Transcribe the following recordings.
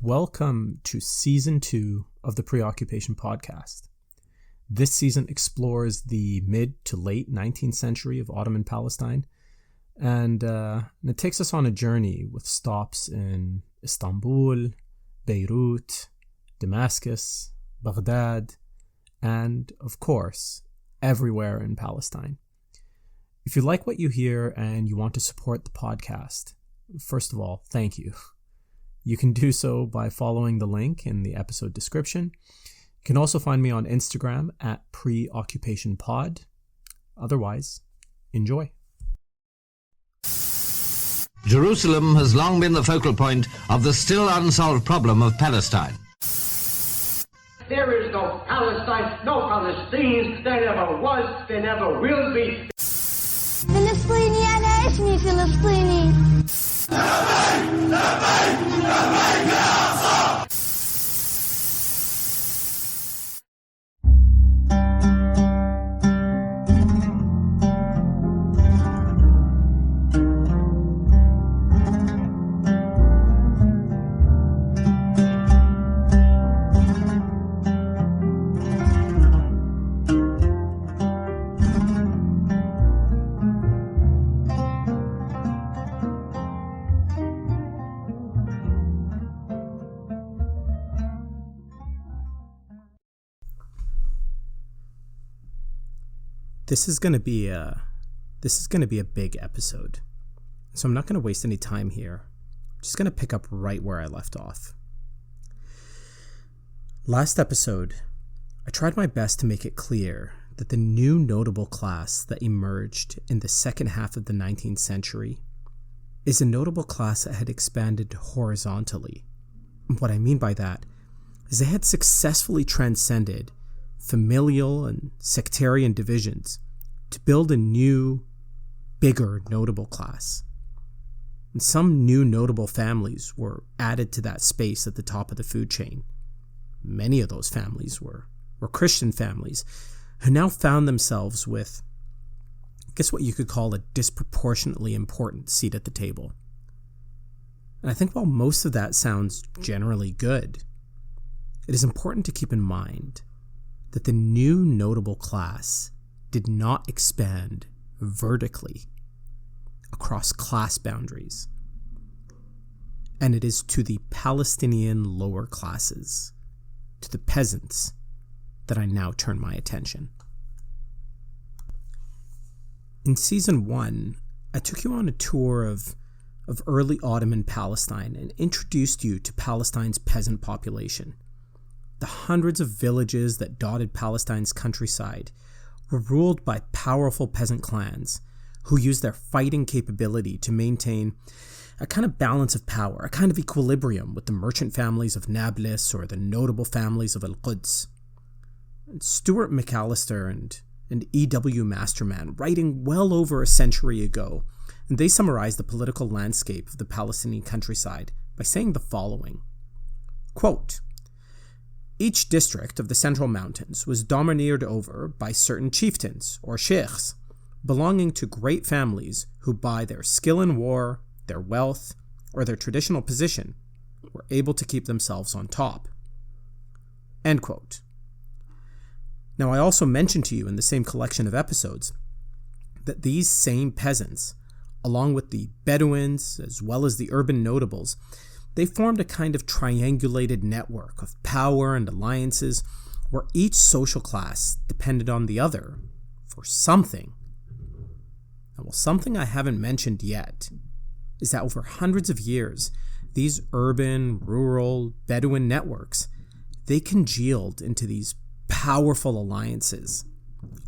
Welcome to Season 2 of the PreOccupation podcast. This season explores the mid to late 19th century of Ottoman Palestine, and it takes us on a journey with stops in Istanbul, Beirut, Damascus, Baghdad, and, of course, everywhere in Palestine. If you like what you hear and you want to support the podcast, first of all, thank you. You can do so by following the link in the episode description. You can also find me on Instagram at PreOccupation Otherwise, enjoy. Jerusalem has long been the focal point of the still unsolved problem of Palestine. There is no Palestine, no Palestinians. There never was, there never will be. فلسطيني أنا اسمي فلسطيني. This is going to be a big episode, so I'm not going to waste any time here. I'm just going to pick up right where I left off. Last episode, I tried my best to make it clear that the new notable class that emerged in the second half of the 19th century is a notable class that had expanded horizontally. What I mean by that is they had successfully transcended familial and sectarian divisions to build a new, bigger notable class. And some new notable families were added to that space at the top of the food chain. Many of those families were Christian families who now found themselves with, I guess, what you could call a disproportionately important seat at the table. And I think while most of that sounds generally good, it is important to keep in mind that the new notable class did not expand vertically across class boundaries. And it is to the Palestinian lower classes, to the peasants, that I now turn my attention. In Season 1, I took you on a tour of early Ottoman Palestine and introduced you to Palestine's peasant population. The hundreds of villages that dotted Palestine's countryside were ruled by powerful peasant clans who used their fighting capability to maintain a kind of balance of power, a kind of equilibrium with the merchant families of Nablus or the notable families of Al-Quds. Stuart McAllister and E.W. Masterman, writing well over a century ago, and they summarized the political landscape of the Palestinian countryside by saying the following, quote, "Each district of the Central Mountains was domineered over by certain chieftains, or sheikhs, belonging to great families who by their skill in war, their wealth, or their traditional position, were able to keep themselves on top." End quote. Now, I also mentioned to you in the same collection of episodes that these same peasants, along with the Bedouins as well as the urban notables, they formed a kind of triangulated network of power and alliances where each social class depended on the other for something. Now, something I haven't mentioned yet is that over hundreds of years, these urban, rural, Bedouin networks, they congealed into these powerful alliances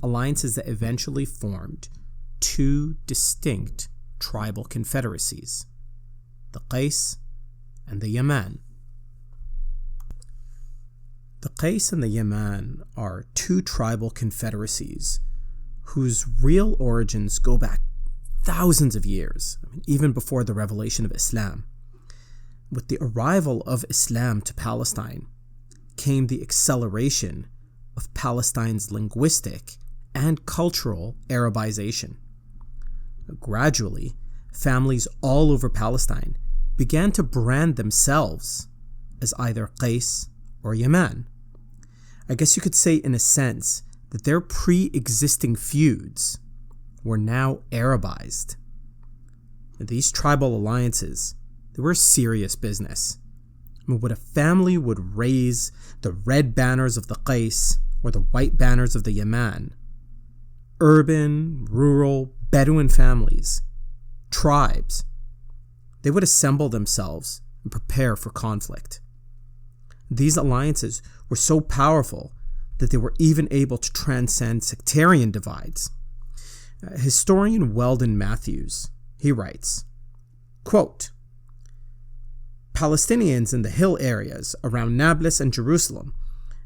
that eventually formed two distinct tribal confederacies, the Qais and the Yaman. The Qais and the Yaman are two tribal confederacies whose real origins go back thousands of years, even before the revelation of Islam. With the arrival of Islam to Palestine came the acceleration of Palestine's linguistic and cultural Arabization. Gradually, families all over Palestine began to brand themselves as either Qais or Yaman. I guess you could say in a sense that their pre-existing feuds were now Arabized. These tribal alliances, they were serious business. When a family would raise the red banners of the Qais or the white banners of the Yaman, urban, rural, Bedouin families, tribes, they would assemble themselves and prepare for conflict. These alliances were so powerful that they were even able to transcend sectarian divides. Historian Weldon Matthews, he writes, quote, Palestinians in the hill areas around Nablus and Jerusalem,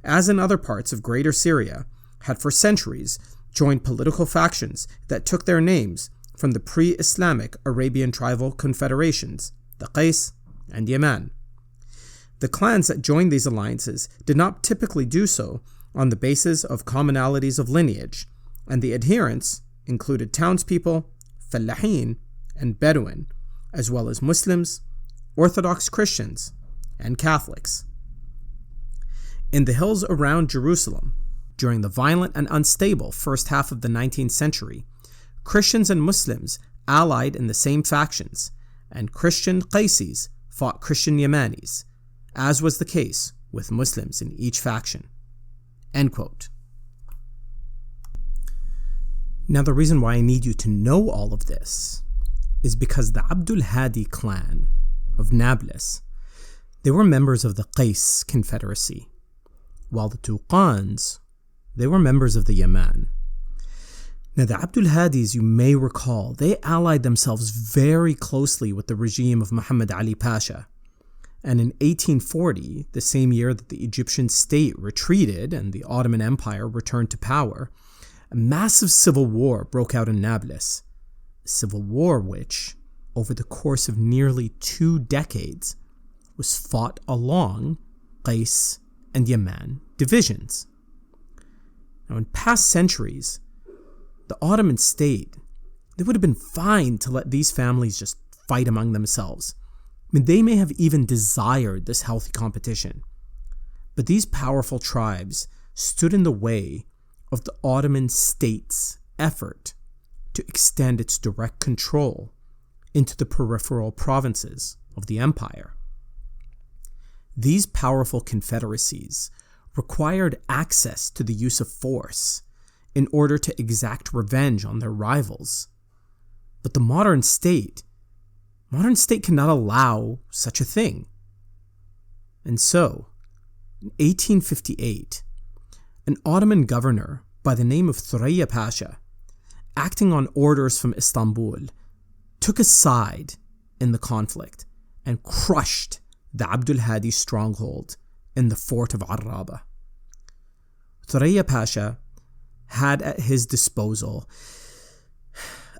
as in other parts of Greater Syria, had for centuries joined political factions that took their names from the pre-Islamic Arabian tribal confederations, the Qais and Yaman. The clans that joined these alliances did not typically do so on the basis of commonalities of lineage, and the adherents included townspeople, fellahin, and Bedouin, as well as Muslims, Orthodox Christians, and Catholics. In the hills around Jerusalem, during the violent and unstable first half of the 19th century, Christians and Muslims allied in the same factions, and Christian Qaisis fought Christian Yamanis, as was the case with Muslims in each faction. End quote. Now, the reason why I need you to know all of this is because the Abdul Hadi clan of Nablus, they were members of the Qais Confederacy, while the Tuqans, they were members of the Yaman. Now, the Abdul Hadis, you may recall, they allied themselves very closely with the regime of Muhammad Ali Pasha. And in 1840, the same year that the Egyptian state retreated and the Ottoman Empire returned to power, a massive civil war broke out in Nablus. A civil war which, over the course of nearly 2 decades, was fought along Qais and Yaman divisions. Now, in past centuries, the Ottoman state, they would have been fine to let these families just fight among themselves. I mean, they may have even desired this healthy competition. But these powerful tribes stood in the way of the Ottoman state's effort to extend its direct control into the peripheral provinces of the empire. These powerful confederacies required access to the use of force in order to exact revenge on their rivals. But the modern state cannot allow such a thing. And so, in 1858, an Ottoman governor by the name of Thuraya Pasha, acting on orders from Istanbul, took a side in the conflict and crushed the Abdul Hadi stronghold in the fort of Arraba. Thuraya Pasha had at his disposal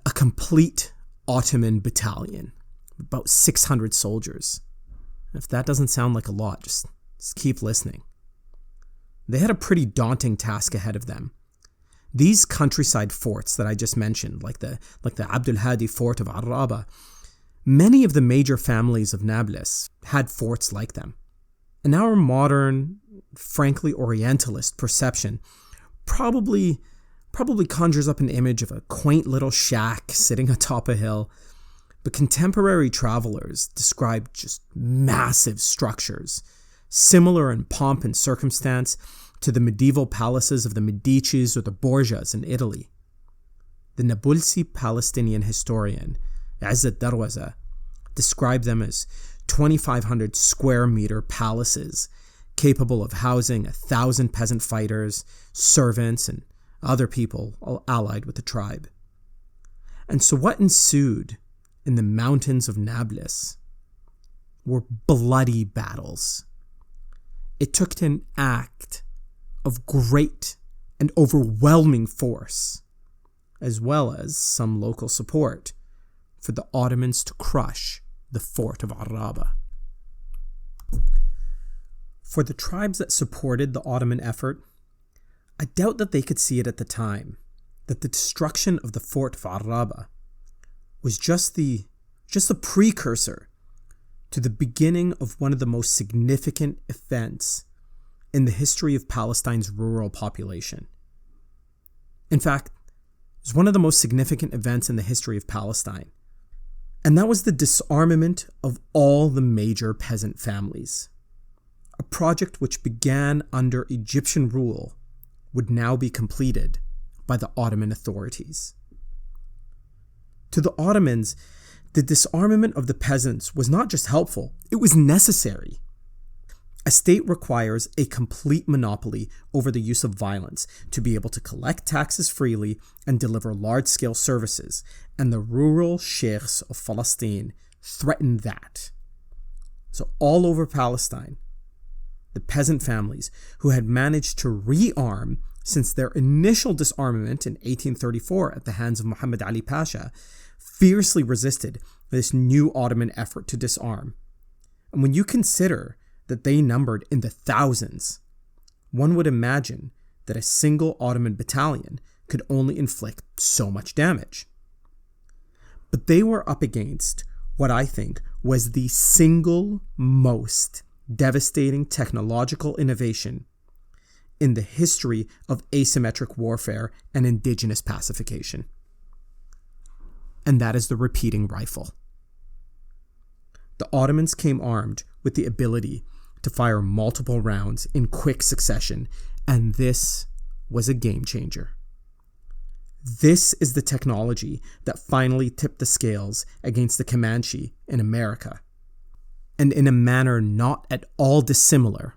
a complete Ottoman battalion, about 600 soldiers. If that doesn't sound like a lot, just keep listening. They had a pretty daunting task ahead of them. These countryside forts that I just mentioned, like the Abdul Hadi fort of Arraba, many of the major families of Nablus had forts like them. And our modern, frankly Orientalist perception probably conjures up an image of a quaint little shack sitting atop a hill, but contemporary travelers describe just massive structures, similar in pomp and circumstance to the medieval palaces of the Medicis or the Borgias in Italy. The Nabulsi Palestinian historian Izzat Darwaza described them as 2,500 square meter palaces capable of housing 1,000 peasant fighters, servants, and other people all allied with the tribe. And so what ensued in the mountains of Nablus were bloody battles. It took an act of great and overwhelming force, as well as some local support, for the Ottomans to crush the fort of Arraba. For the tribes that supported the Ottoman effort, I doubt that they could see it at the time, that the destruction of the fort of Arraba was just the precursor to the beginning of one of the most significant events in the history of Palestine's rural population. In fact, it was one of the most significant events in the history of Palestine. And that was the disarmament of all the major peasant families. A project which began under Egyptian rule would now be completed by the Ottoman authorities. To the Ottomans, the disarmament of the peasants was not just helpful, it was necessary. A state requires a complete monopoly over the use of violence to be able to collect taxes freely and deliver large-scale services, and the rural sheikhs of Palestine threatened that. So all over Palestine, the peasant families who had managed to rearm since their initial disarmament in 1834 at the hands of Muhammad Ali Pasha, fiercely resisted this new Ottoman effort to disarm. And when you consider that they numbered in the thousands, one would imagine that a single Ottoman battalion could only inflict so much damage. But they were up against what I think was the single most devastating technological innovation in the history of asymmetric warfare and indigenous pacification. And that is the repeating rifle. The Ottomans came armed with the ability to fire multiple rounds in quick succession, and this was a game changer. This is the technology that finally tipped the scales against the Comanche in America. And in a manner not at all dissimilar,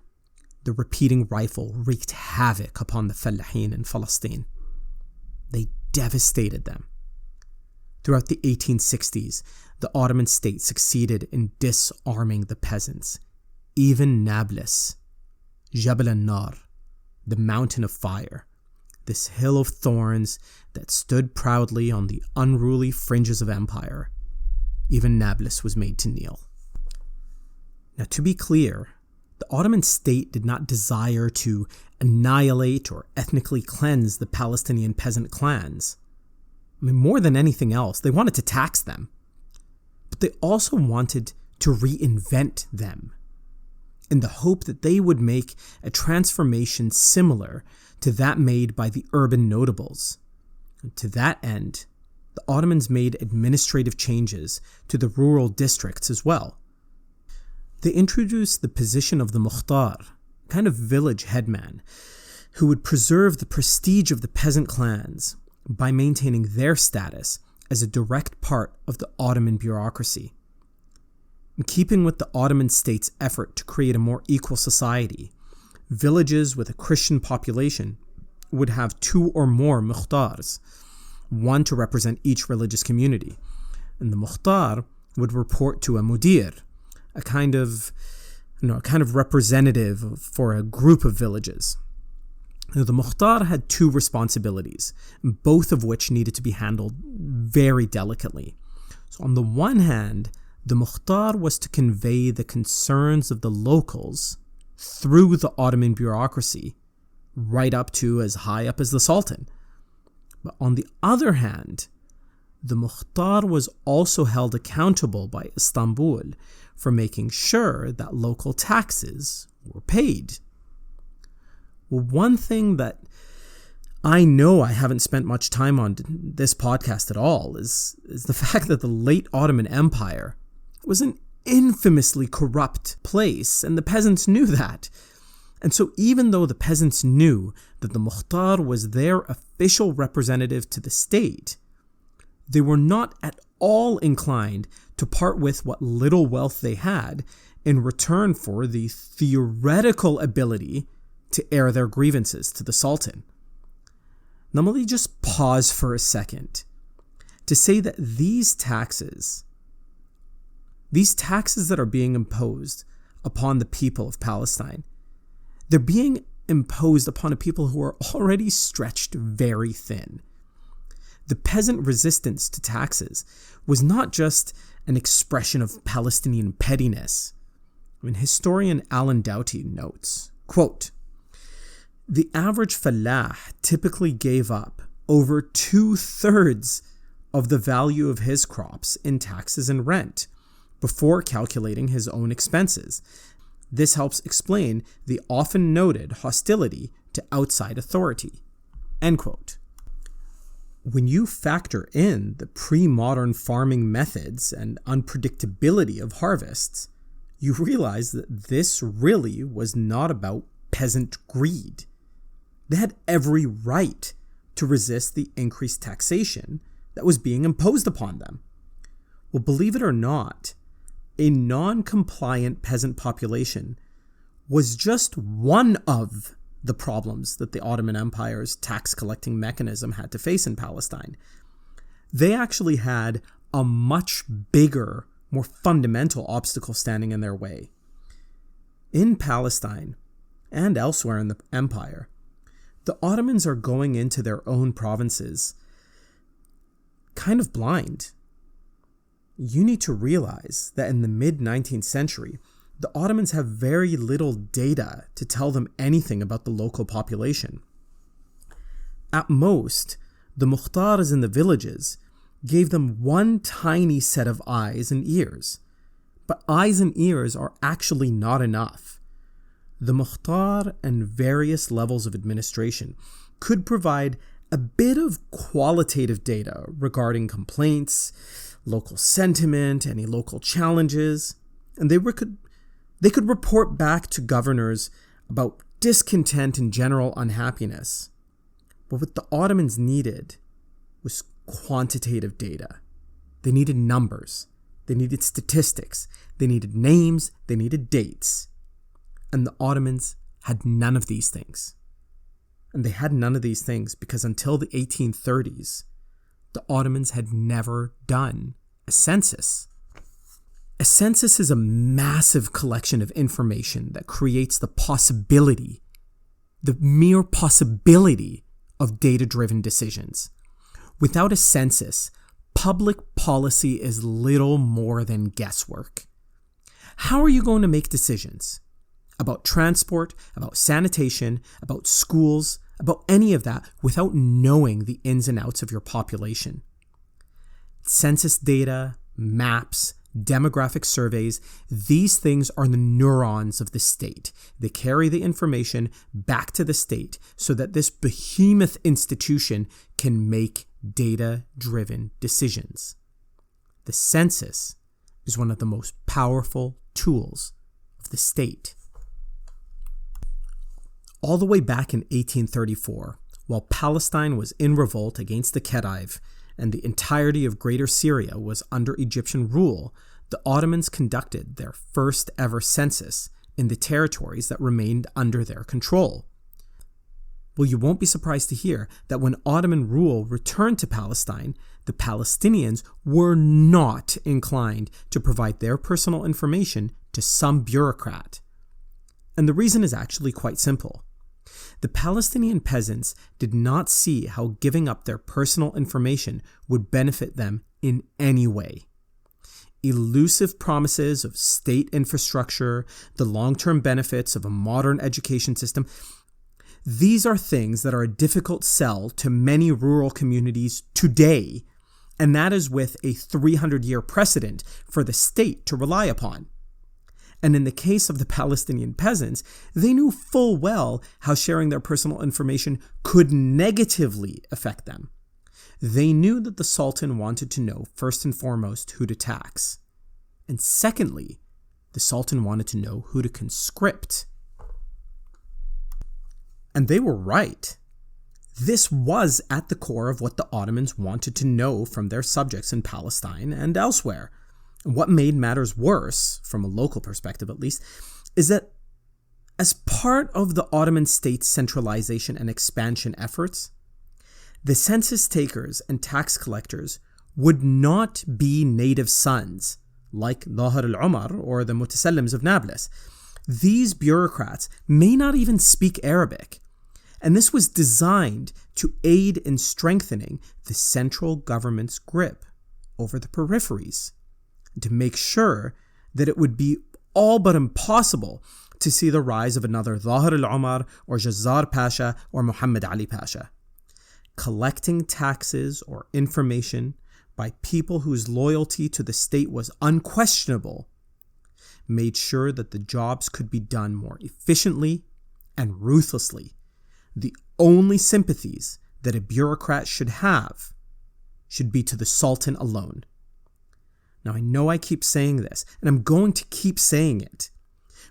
the repeating rifle wreaked havoc upon the fellahin in Palestine. They devastated them. Throughout the 1860s, the Ottoman state succeeded in disarming the peasants. Even Nablus, Jabal al-Nar, the mountain of fire, this hill of thorns that stood proudly on the unruly fringes of empire, even Nablus was made to kneel. Now, to be clear, the Ottoman state did not desire to annihilate or ethnically cleanse the Palestinian peasant clans. I mean, more than anything else, they wanted to tax them. But they also wanted to reinvent them, in the hope that they would make a transformation similar to that made by the urban notables. And to that end, the Ottomans made administrative changes to the rural districts as well. They introduced the position of the Mukhtar, kind of village headman, who would preserve the prestige of the peasant clans by maintaining their status as a direct part of the Ottoman bureaucracy. In keeping with the Ottoman state's effort to create a more equal society, villages with a Christian population would have 2 or more Mukhtars, one to represent each religious community. And the Mukhtar would report to a Mudir, a kind of representative for a group of villages. Now, the Mukhtar had 2 responsibilities, both of which needed to be handled very delicately. So on the one hand, the Mukhtar was to convey the concerns of the locals through the Ottoman bureaucracy, right up to as high up as the Sultan. But on the other hand, the Mukhtar was also held accountable by Istanbul for making sure that local taxes were paid. Well, one thing that I know I haven't spent much time on this podcast at all is the fact that the late Ottoman Empire was an infamously corrupt place, and the peasants knew that. And so even though the peasants knew that the Mukhtar was their official representative to the state, they were not at all inclined to part with what little wealth they had in return for the theoretical ability to air their grievances to the Sultan. Now let me just pause for a second to say that these taxes that are being imposed upon the people of Palestine, they're being imposed upon a people who are already stretched very thin. The peasant resistance to taxes was not just an expression of Palestinian pettiness. I mean, historian Alan Doughty notes, quote, "The average fellah typically gave up over 2/3 of the value of his crops in taxes and rent, before calculating his own expenses. This helps explain the often noted hostility to outside authority." End quote. When you factor in the pre-modern farming methods and unpredictability of harvests, you realize that this really was not about peasant greed. They had every right to resist the increased taxation that was being imposed upon them. Well, believe it or not, a non-compliant peasant population was just one of the problems that the Ottoman Empire's tax-collecting mechanism had to face in Palestine. They actually had a much bigger, more fundamental obstacle standing in their way. In Palestine, and elsewhere in the empire, the Ottomans are going into their own provinces kind of blind. You need to realize that in the mid-19th century, the Ottomans have very little data to tell them anything about the local population. At most, the Mukhtars in the villages gave them one tiny set of eyes and ears. But eyes and ears are actually not enough. The Mukhtar and various levels of administration could provide a bit of qualitative data regarding complaints, local sentiment, any local challenges, and they could report back to governors about discontent and general unhappiness. But what the Ottomans needed was quantitative data. They needed numbers. They needed statistics. They needed names. They needed dates. And the Ottomans had none of these things. And they had none of these things because until the 1830s, the Ottomans had never done a census. A census is a massive collection of information that creates the possibility, the mere possibility of data-driven decisions. Without a census, public policy is little more than guesswork. How are you going to make decisions about transport, about sanitation, about schools, about any of that without knowing the ins and outs of your population? Census data, maps, demographic surveys, these things are the neurons of the state. They carry the information back to the state so that this behemoth institution can make data-driven decisions. The census is one of the most powerful tools of the state. All the way back in 1834, while Palestine was in revolt against the Khedive, and the entirety of Greater Syria was under Egyptian rule, the Ottomans conducted their first ever census in the territories that remained under their control. Well, you won't be surprised to hear that when Ottoman rule returned to Palestine, the Palestinians were not inclined to provide their personal information to some bureaucrat. And the reason is actually quite simple. The Palestinian peasants did not see how giving up their personal information would benefit them in any way. Elusive promises of state infrastructure, the long-term benefits of a modern education system, these are things that are a difficult sell to many rural communities today, and that is with a 300-year precedent for the state to rely upon. And in the case of the Palestinian peasants, they knew full well how sharing their personal information could negatively affect them. They knew that the Sultan wanted to know, first and foremost, who to tax. And secondly, the Sultan wanted to know who to conscript. And they were right. This was at the core of what the Ottomans wanted to know from their subjects in Palestine and elsewhere. What made matters worse, from a local perspective at least, is that as part of the Ottoman state's centralization and expansion efforts, the census takers and tax collectors would not be native sons like Zahir al-Umar or the Mutasallims of Nablus. These bureaucrats may not even speak Arabic, and this was designed to aid in strengthening the central government's grip over the peripheries, to make sure that it would be all but impossible to see the rise of another Zahir al-Umar or Jazzar Pasha or Muhammad Ali Pasha. Collecting taxes or information by people whose loyalty to the state was unquestionable, made sure that the jobs could be done more efficiently and ruthlessly. The only sympathies that a bureaucrat should have should be to the Sultan alone. Now, I know I keep saying this, and I'm going to keep saying it,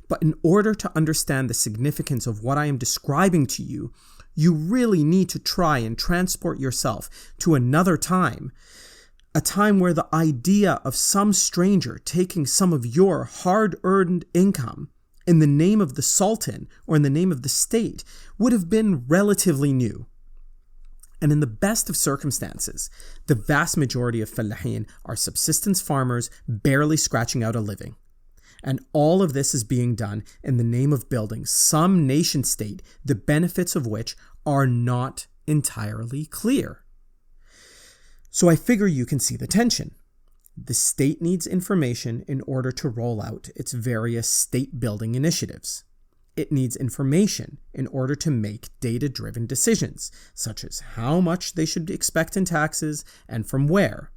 but in order to understand the significance of what I am describing to you, you really need to try and transport yourself to another time, a time where the idea of some stranger taking some of your hard-earned income in the name of the Sultan or in the name of the state would have been relatively new. And in the best of circumstances, the vast majority of fellahin are subsistence farmers barely scratching out a living. And all of this is being done in the name of building some nation state, the benefits of which are not entirely clear. So I figure you can see the tension. The state needs information in order to roll out its various state-building initiatives. It needs information in order to make data-driven decisions, such as how much they should expect in taxes and from where.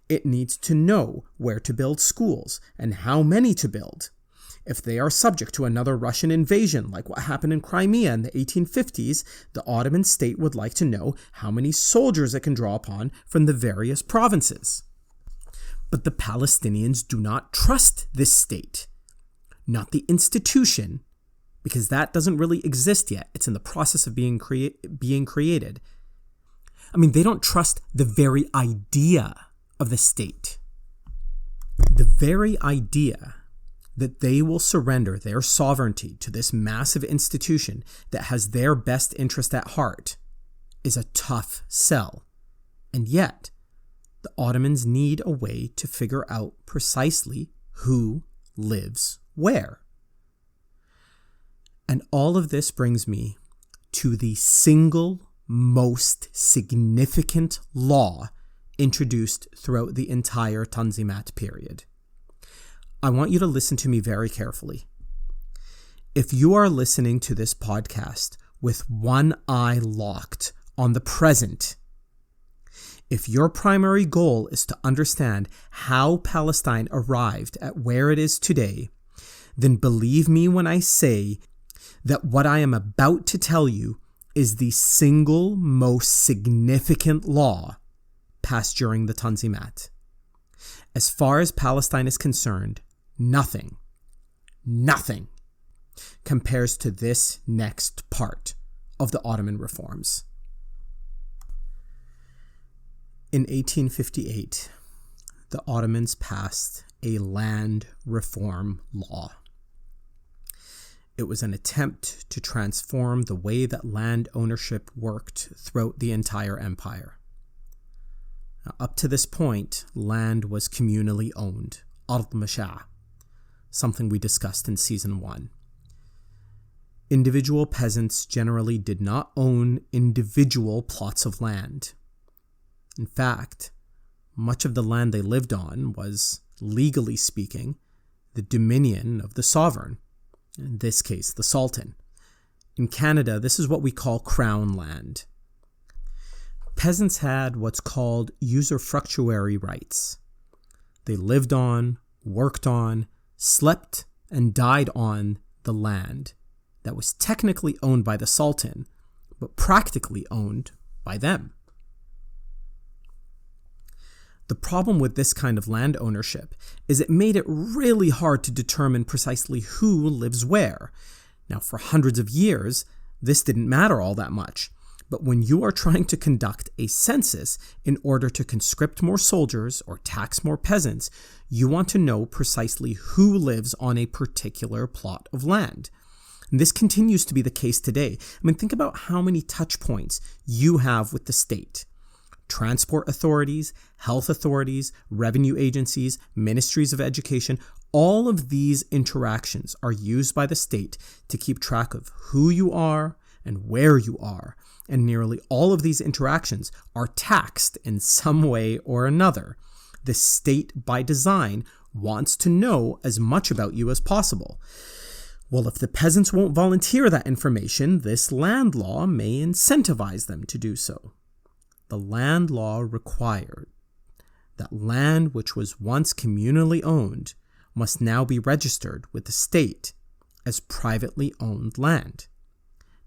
It needs to know where to build schools and how many to build. If they are subject to another Russian invasion, like what happened in Crimea in the 1850s, the Ottoman state would like to know how many soldiers it can draw upon from the various provinces. But the Palestinians do not trust this state, not the institution, because that doesn't really exist yet. It's in the process of being created. I mean, they don't trust the very idea of the state. The very idea that they will surrender their sovereignty to this massive institution that has their best interest at heart is a tough sell. And yet, the Ottomans need a way to figure out precisely who lives where. And all of this brings me to the single most significant law introduced throughout the entire Tanzimat period. I want you to listen to me very carefully. If you are listening to this podcast with one eye locked on the present, if your primary goal is to understand how Palestine arrived at where it is today, then believe me when I say that what I am about to tell you is the single most significant law passed during the Tanzimat. As far as Palestine is concerned, nothing compares to this next part of the Ottoman reforms. In 1858, the Ottomans passed a land reform law. It was an attempt to transform the way that land ownership worked throughout the entire empire. Now, up to this point, land was communally owned, ard masha', something we discussed in Season 1. Individual peasants generally did not own individual plots of land. In fact, much of the land they lived on was, legally speaking, the dominion of the sovereign, in this case, the Sultan. In Canada, this is what we call crown land. Peasants had what's called usufructuary rights. They lived on, worked on, slept, and died on the land that was technically owned by the Sultan, but practically owned by them. The problem with this kind of land ownership is it made it really hard to determine precisely who lives where. Now, for hundreds of years, this didn't matter all that much. But when you are trying to conduct a census in order to conscript more soldiers or tax more peasants, you want to know precisely who lives on a particular plot of land. And this continues to be the case today. I mean, think about how many touch points you have with the state. Transport authorities, health authorities, revenue agencies, ministries of education, all of these interactions are used by the state to keep track of who you are and where you are. And nearly all of these interactions are taxed in some way or another. The state, by design, wants to know as much about you as possible. Well, if the peasants won't volunteer that information, this land law may incentivize them to do so. The land law required that land which was once communally owned must now be registered with the state as privately owned land.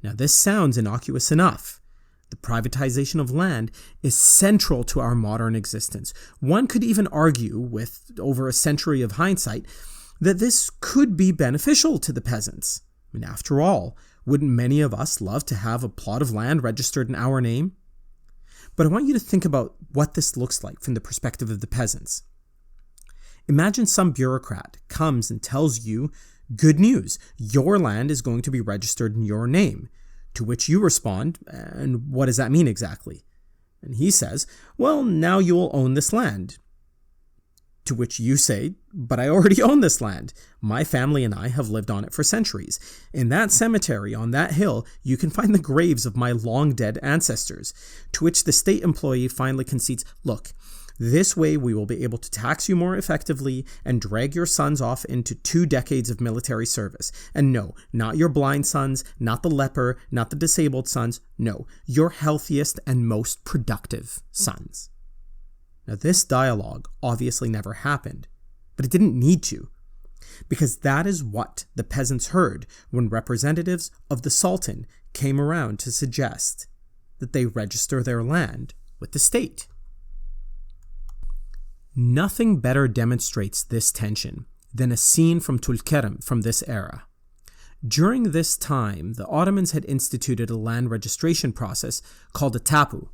Now, this sounds innocuous enough. The privatization of land is central to our modern existence. One could even argue, with over a century of hindsight, that this could be beneficial to the peasants. I mean, after all, wouldn't many of us love to have a plot of land registered in our name? But I want you to think about what this looks like from the perspective of the peasants. Imagine some bureaucrat comes and tells you, good news, your land is going to be registered in your name. To which you respond, and what does that mean exactly? And he says, well, now you will own this land. To which you say, but I already own this land. My family and I have lived on it for centuries. In that cemetery on that hill, you can find the graves of my long-dead ancestors. To which the state employee finally concedes, look, this way we will be able to tax you more effectively and drag your sons off into 2 decades of military service. And no, not your blind sons, not the leper, not the disabled sons. No, your healthiest and most productive sons. Now, this dialogue obviously never happened, but it didn't need to, because that is what the peasants heard when representatives of the Sultan came around to suggest that they register their land with the state. Nothing better demonstrates this tension than a scene from Tulkarm from this era. During this time, the Ottomans had instituted a land registration process called a tapu.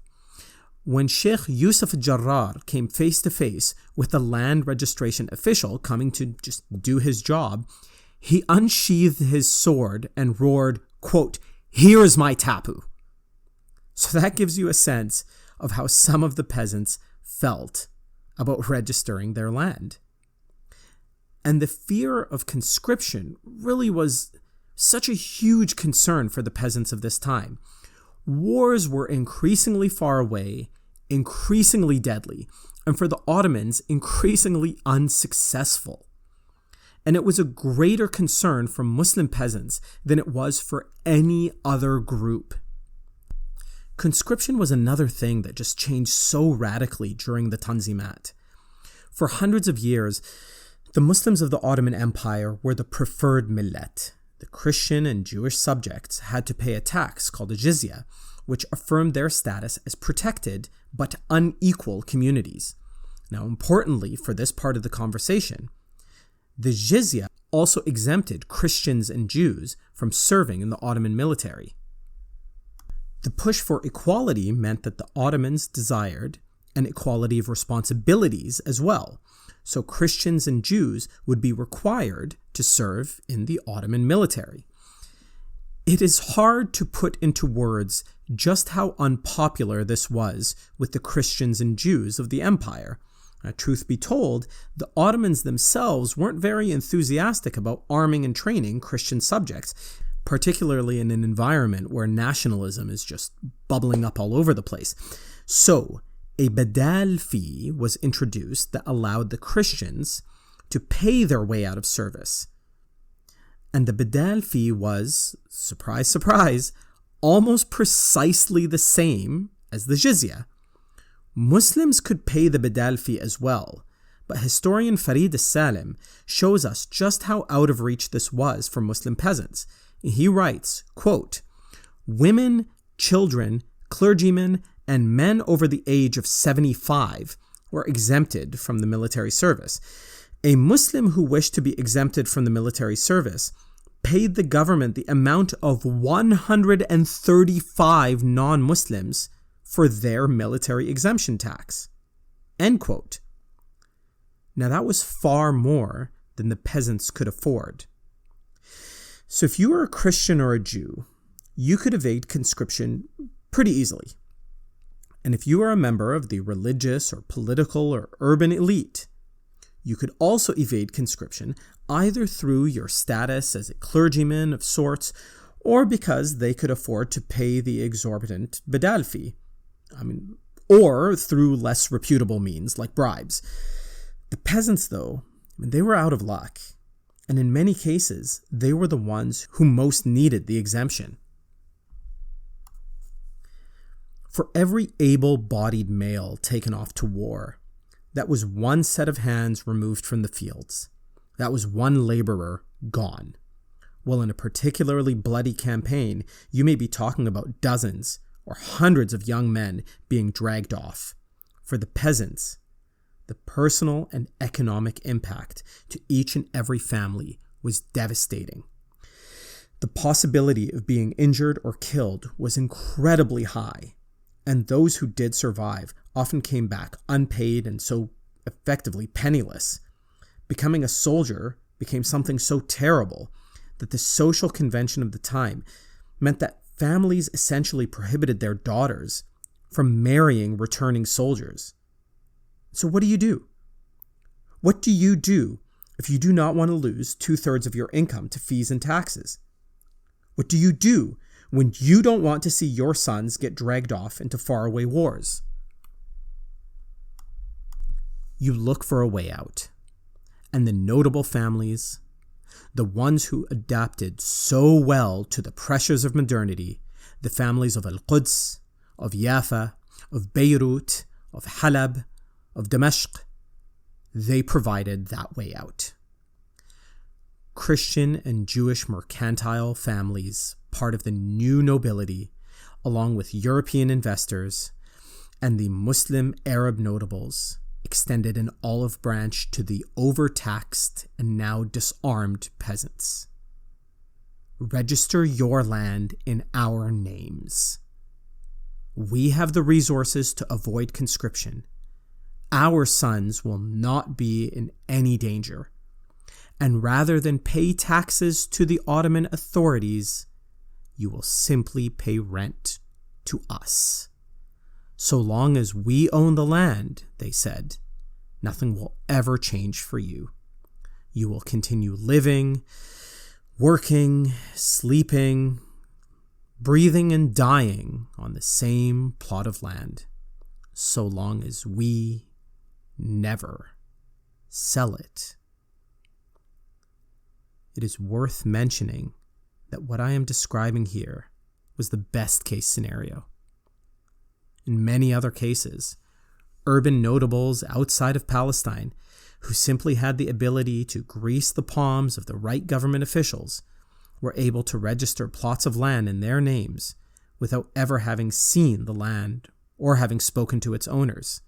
When Sheikh Yusuf Jarrar came face to face with the land registration official coming to just do his job, he unsheathed his sword and roared, quote, "Here's my tapu." So that gives you a sense of how some of the peasants felt about registering their land. And the fear of conscription really was such a huge concern for the peasants of this time. Wars were increasingly far away, increasingly deadly, and for the Ottomans, increasingly unsuccessful. And it was a greater concern for Muslim peasants than it was for any other group. Conscription was another thing that just changed so radically during the Tanzimat. For hundreds of years, the Muslims of the Ottoman Empire were the preferred millet. The Christian and Jewish subjects had to pay a tax called a jizya, which affirmed their status as protected but unequal communities. Now, importantly for this part of the conversation, the jizya also exempted Christians and Jews from serving in the Ottoman military. The push for equality meant that the Ottomans desired an equality of responsibilities as well, so Christians and Jews would be required to serve in the Ottoman military. It is hard to put into words just how unpopular this was with the Christians and Jews of the empire. Truth be told, the Ottomans themselves weren't very enthusiastic about arming and training Christian subjects, particularly in an environment where nationalism is just bubbling up all over the place. So, a badal fee was introduced that allowed the Christians to pay their way out of service. And the badal fee was, surprise, surprise, almost precisely the same as the jizya. Muslims could pay the badal fee as well, but historian Farid Salim shows us just how out of reach this was for Muslim peasants. He writes, quote, "Women, children, clergymen, and men over the age of 75 were exempted from the military service. A Muslim who wished to be exempted from the military service paid the government the amount of 135 non-Muslims for their military exemption tax." End quote. Now that was far more than the peasants could afford. So if you were a Christian or a Jew, you could evade conscription pretty easily. And if you were a member of the religious or political or urban elite, you could also evade conscription either through your status as a clergyman of sorts, or because they could afford to pay the exorbitant badal fee. Or through less reputable means like bribes. The peasants, though, they were out of luck. And in many cases, they were the ones who most needed the exemption. For every able-bodied male taken off to war, That was one set of hands removed from the fields. That was one laborer gone. Well, in a particularly bloody campaign, you may be talking about dozens or hundreds of young men being dragged off. For the peasants, the personal and economic impact to each and every family was devastating. The possibility of being injured or killed was incredibly high, and those who did survive often came back unpaid and so effectively penniless. Becoming a soldier became something so terrible that the social convention of the time meant that families essentially prohibited their daughters from marrying returning soldiers. So what do you do? What do you do if you do not want to lose 2/3 of your income to fees and taxes? What do you do when you don't want to see your sons get dragged off into faraway wars? You look for a way out. And the notable families, the ones who adapted so well to the pressures of modernity, the families of Al-Quds, of Yaffa, of Beirut, of Halab, of Damascus, they provided that way out. Christian and Jewish mercantile families, part of the new nobility, along with European investors, and the Muslim Arab notables, extended an olive branch to the overtaxed and now disarmed peasants. Register your land in our names. We have the resources to avoid conscription. Our sons will not be in any danger. And rather than pay taxes to the Ottoman authorities, you will simply pay rent to us. So long as we own the land, they said, nothing will ever change for you. You will continue living, working, sleeping, breathing, and dying on the same plot of land, so long as we never sell it. It is worth mentioning that what I am describing here was the best case scenario. In many other cases, urban notables outside of Palestine who simply had the ability to grease the palms of the right government officials were able to register plots of land in their names without ever having seen the land or having spoken to its owners.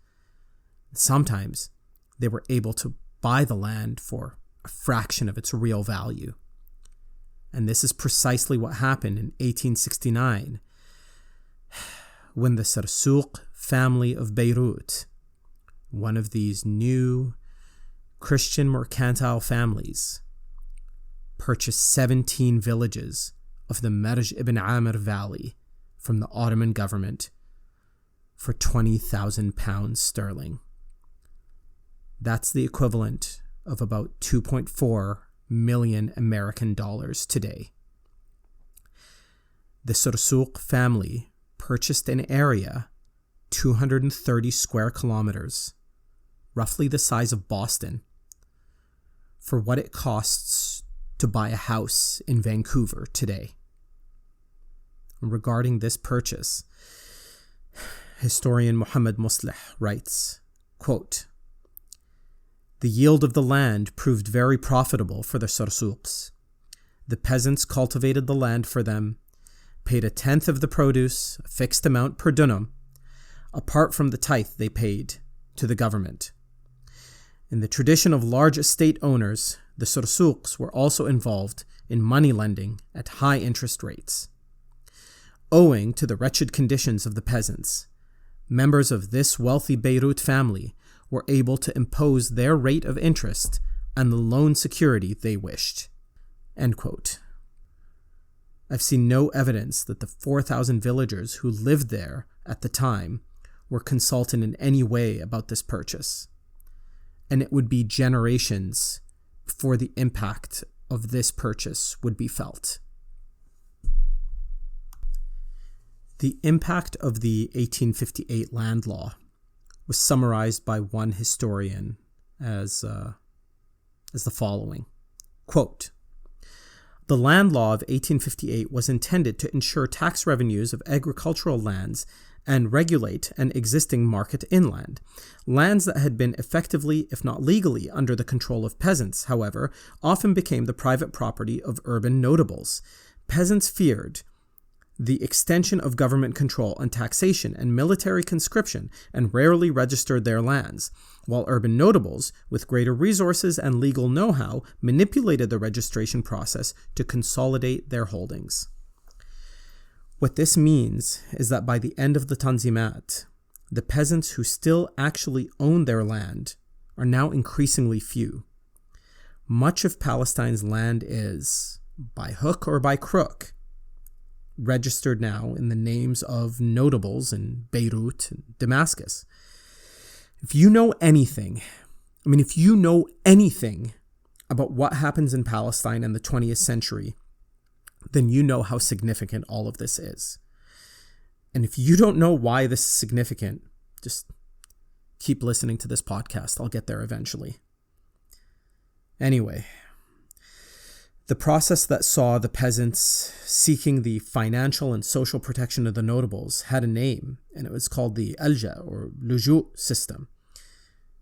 Sometimes they were able to buy the land for a fraction of its real value. And this is precisely what happened in 1869 when the Sarsouk family of Beirut, one of these new Christian mercantile families, purchased 17 villages of the Marj ibn Amr Valley from the Ottoman government for 20,000 pounds sterling. That's the equivalent of about 2.4 million American dollars today. The Sarsouk family purchased an area 230 square kilometers, roughly the size of Boston, for what it costs to buy a house in Vancouver today. Regarding this purchase, historian Muhammad Muslih writes, quote, "The yield of the land proved very profitable for the Sarsouks. The peasants cultivated the land for them, paid a tenth of the produce, a fixed amount per dunam, apart from the tithe they paid to the government. In the tradition of large estate owners, the Sarsouks were also involved in money lending at high interest rates. Owing to the wretched conditions of the peasants, members of this wealthy Beirut family were able to impose their rate of interest and the loan security they wished." End quote. I've seen no evidence that the 4,000 villagers who lived there at the time were consulted in any way about this purchase, and it would be generations before the impact of this purchase would be felt. The impact of the 1858 land law was summarized by one historian as the following, quote, The Land Law of 1858 was intended to ensure tax revenues of agricultural lands and regulate an existing market inland. Lands that had been effectively, if not legally, under the control of peasants, however, often became the private property of urban notables. Peasants feared the extension of government control on taxation and military conscription and rarely registered their lands, while urban notables, with greater resources and legal know-how, manipulated the registration process to consolidate their holdings. What this means is that by the end of the Tanzimat, the peasants who still actually own their land are now increasingly few. Much of Palestine's land is, by hook or by crook, registered now in the names of notables in Beirut and Damascus. If you know anything about what happens in Palestine in the 20th century, then you know how significant all of this is. And if you don't know why this is significant, just keep listening to this podcast. I'll get there eventually. Anyway, the process that saw the peasants seeking the financial and social protection of the notables had a name, and it was called the Alja or Luju system,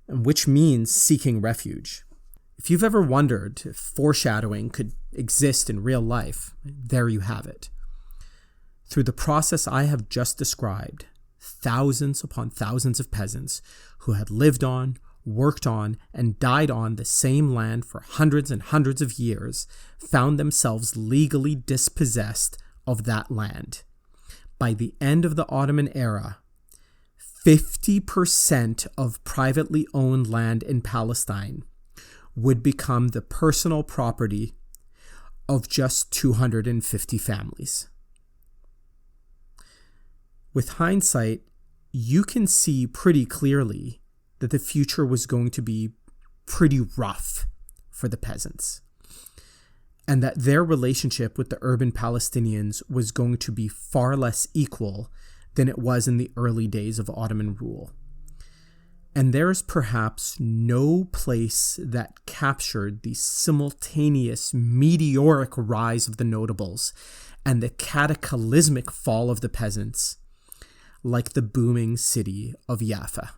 which means seeking refuge. If you've ever wondered if foreshadowing could exist in real life, there you have it. Through the process I have just described, thousands upon thousands of peasants who had lived on, worked on, and died on the same land for hundreds and hundreds of years found themselves legally dispossessed of that land. By the end of the Ottoman era, 50% of privately owned land in Palestine would become the personal property of just 250 families. With hindsight, you can see pretty clearly that the future was going to be pretty rough for the peasants, and that their relationship with the urban Palestinians was going to be far less equal than it was in the early days of Ottoman rule. And there is perhaps no place that captured the simultaneous meteoric rise of the notables and the cataclysmic fall of the peasants like the booming city of Yaffa.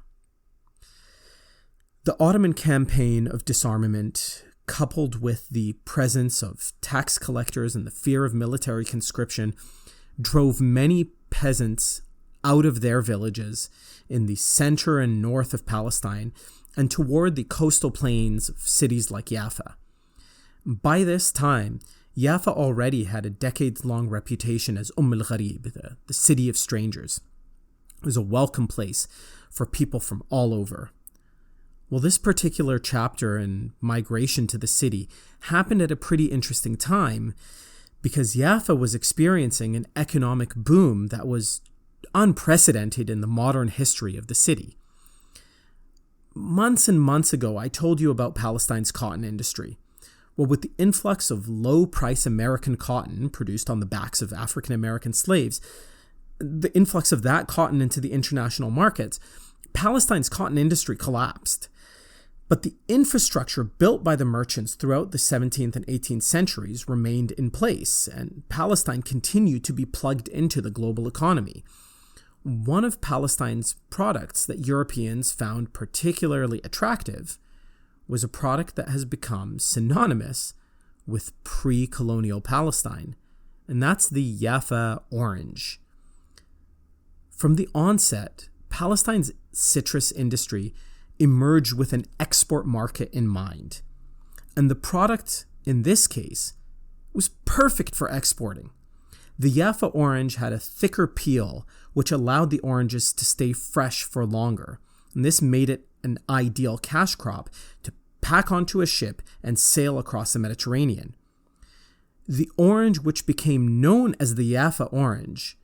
The Ottoman campaign of disarmament, coupled with the presence of tax collectors and the fear of military conscription, drove many peasants out of their villages in the center and north of Palestine and toward the coastal plains of cities like Yaffa. By this time, Yaffa already had a decades-long reputation as al-Gharib, the city of strangers. It was a welcome place for people from all over. Well, this particular chapter in migration to the city happened at a pretty interesting time because Yaffa was experiencing an economic boom that was unprecedented in the modern history of the city. Months and months ago, I told you about Palestine's cotton industry. Well, with the influx of low-price American cotton produced on the backs of African-American slaves, the influx of that cotton into the international markets, Palestine's cotton industry collapsed. But the infrastructure built by the merchants throughout the 17th and 18th centuries remained in place, and Palestine continued to be plugged into the global economy. One of Palestine's products that Europeans found particularly attractive was a product that has become synonymous with pre-colonial Palestine, and that's the Yaffa orange. From the onset, Palestine's citrus industry emerged with an export market in mind, and the product, in this case, was perfect for exporting. The Yaffa orange had a thicker peel, which allowed the oranges to stay fresh for longer, and this made it an ideal cash crop to pack onto a ship and sail across the Mediterranean. The orange, which became known as the Yaffa orange,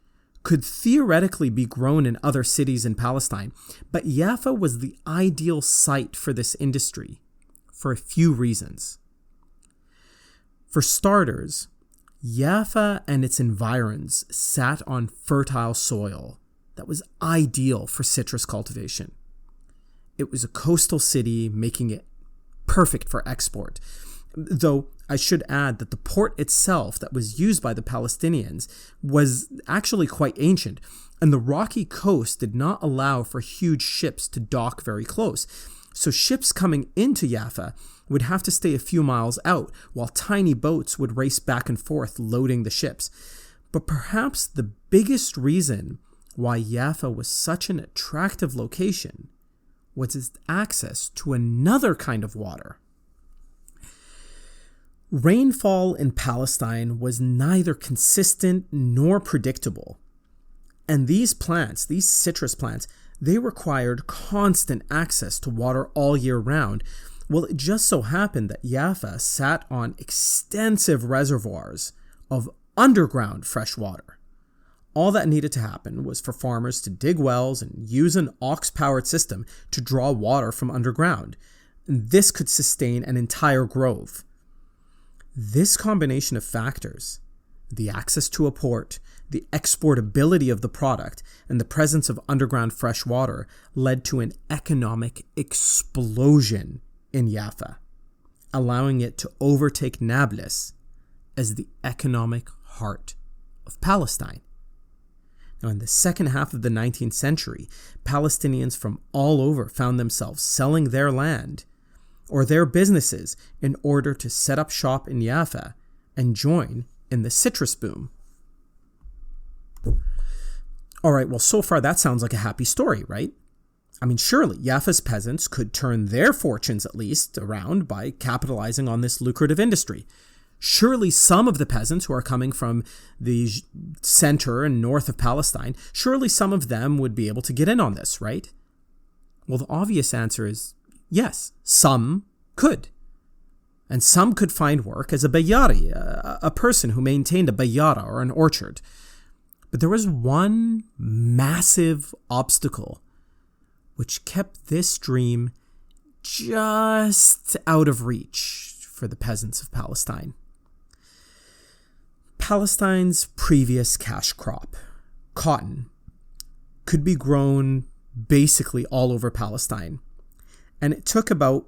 could theoretically be grown in other cities in Palestine, but Yaffa was the ideal site for this industry for a few reasons. For starters, Yaffa and its environs sat on fertile soil that was ideal for citrus cultivation. It was a coastal city, making it perfect for export. Though I should add that the port itself that was used by the Palestinians was actually quite ancient, and the rocky coast did not allow for huge ships to dock very close. So ships coming into Yaffa would have to stay a few miles out, while tiny boats would race back and forth loading the ships. But perhaps the biggest reason why Yaffa was such an attractive location was its access to another kind of water. Rainfall in Palestine was neither consistent nor predictable. And these plants, these citrus plants, they required constant access to water all year round. Well, it just so happened that Yaffa sat on extensive reservoirs of underground fresh water. All that needed to happen was for farmers to dig wells and use an ox-powered system to draw water from underground. And this could sustain an entire grove. This combination of factors, the access to a port, the exportability of the product, and the presence of underground fresh water led to an economic explosion in Yaffa, allowing it to overtake Nablus as the economic heart of Palestine. Now, in the second half of the 19th century, Palestinians from all over found themselves selling their land or their businesses in order to set up shop in Yaffa and join in the citrus boom. All right, well, so far that sounds like a happy story, right? I mean, surely Yaffa's peasants could turn their fortunes at least around by capitalizing on this lucrative industry. Surely some of the peasants who are coming from the center and north of Palestine, surely some of them would be able to get in on this, right? Well, the obvious answer is yes, some could. And some could find work as a bayari, a person who maintained a bayara or an orchard. But there was one massive obstacle which kept this dream just out of reach for the peasants of Palestine. Palestine's previous cash crop, cotton, could be grown basically all over Palestine. And it took about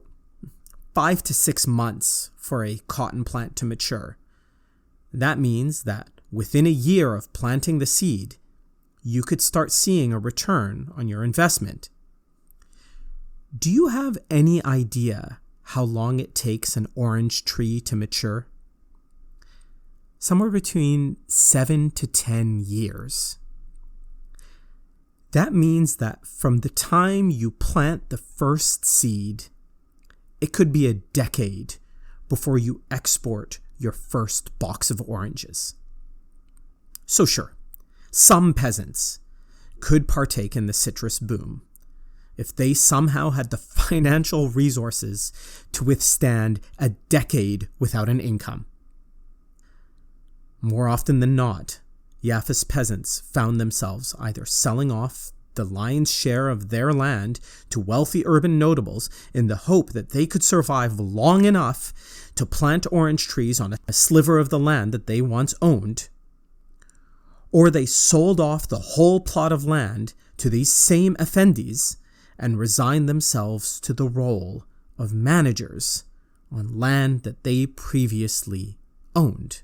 5 to 6 months for a cotton plant to mature. That means that within a year of planting the seed, you could start seeing a return on your investment. Do you have any idea how long it takes an orange tree to mature? Somewhere between 7 to 10 years. That means that from the time you plant the first seed, it could be a decade before you export your first box of oranges. So sure, some peasants could partake in the citrus boom if they somehow had the financial resources to withstand a decade without an income. More often than not, Yaffa's peasants found themselves either selling off the lion's share of their land to wealthy urban notables in the hope that they could survive long enough to plant orange trees on a sliver of the land that they once owned, or they sold off the whole plot of land to these same effendis and resigned themselves to the role of managers on land that they previously owned.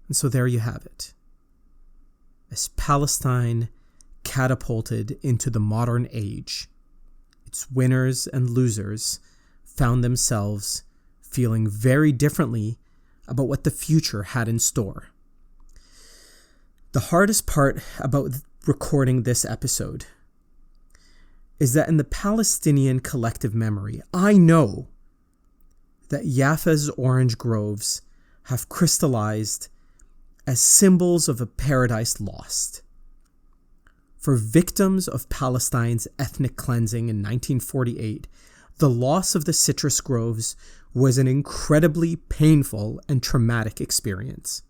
And so there you have it. As Palestine catapulted into the modern age, its winners and losers found themselves feeling very differently about what the future had in store. The hardest part about recording this episode is that in the Palestinian collective memory, I know that Yaffa's orange groves have crystallized as symbols of a paradise lost. For victims of Palestine's ethnic cleansing in 1948, the loss of the citrus groves was an incredibly painful and traumatic experience.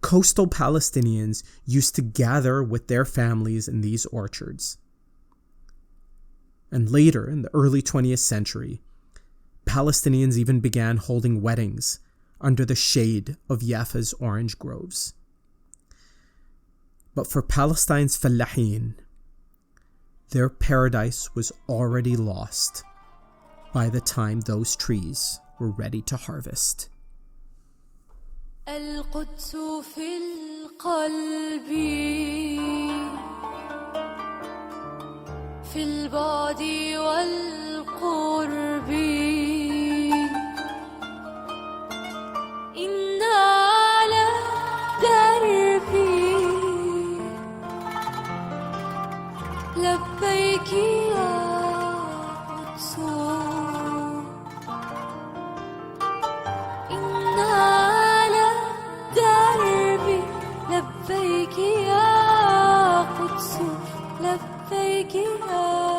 Coastal Palestinians used to gather with their families in these orchards. And later, in the early 20th century, Palestinians even began holding weddings under the shade of Yaffa's orange groves. But for Palestine's fellahin, their paradise was already lost by the time those trees were ready to harvest. القدس في القلب في البعد والقرب إن على دربي لبيك يا قدس إن على دربي لبيك يا قدس لبيك يا